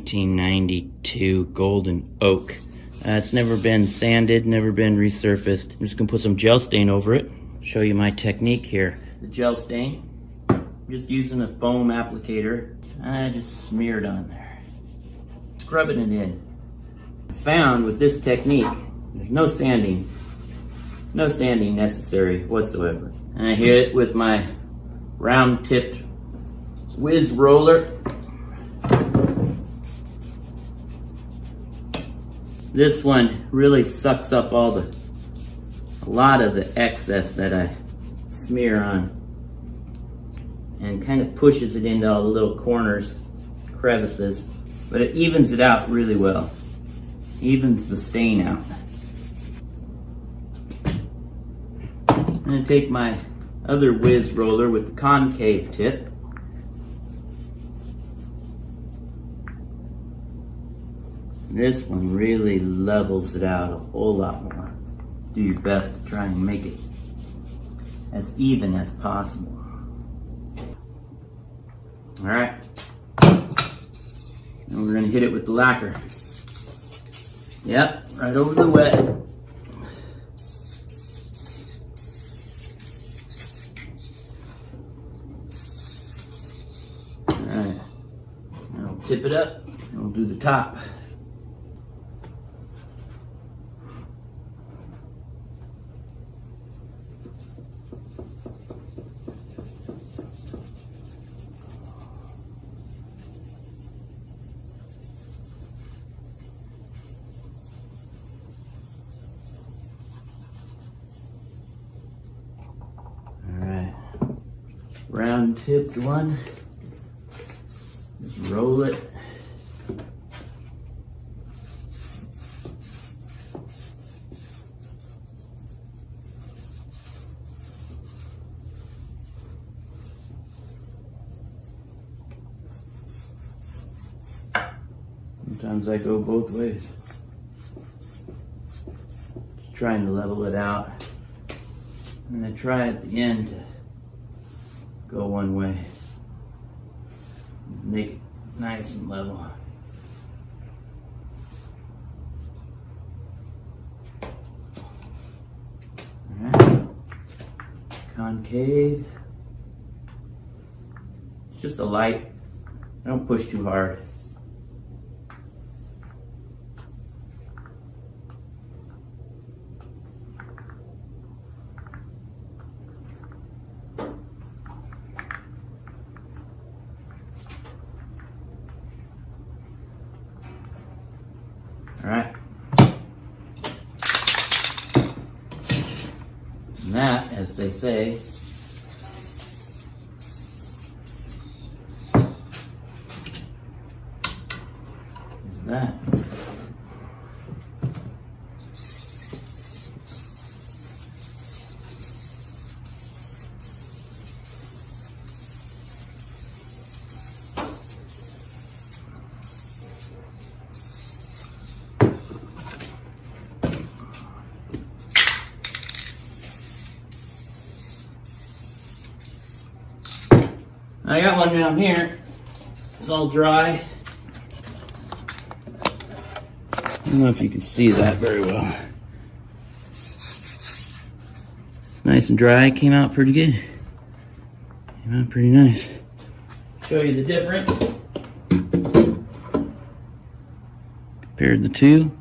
1992 golden oak. It's never been sanded, never been resurfaced. I'm just gonna put some GelStain over it. Show you my technique here. The GelStain, just using a foam applicator. I just smear it on there, scrubbing it in. Found with this technique, there's no sanding necessary whatsoever. And I hit it with my round-tipped Whizz roller. This one really sucks up a lot of the excess that I smear on, and kind of pushes it into all the little corners, crevices, but it evens it out really well. Evens the stain out. I'm going to take my other Whizz roller with the concave tip. This one really levels it out a whole lot more. Do your best to try and make it as even as possible. All right. And we're going to hit it with the lacquer. Yep, right over the wet. Alright, now we'll tip it up and we'll do the top. Round tipped one, just roll it. Sometimes I go both ways, just trying to level it out, and I try at the end to go one way, make it nice and level. Alright, concave. It's just a light, I don't push too hard. All right, and that, as they say, is that. I got one down here. It's all dry. I don't know if you can see that very well. It's nice and dry. Came out pretty good. Came out pretty nice. Show you the difference. Compared the two.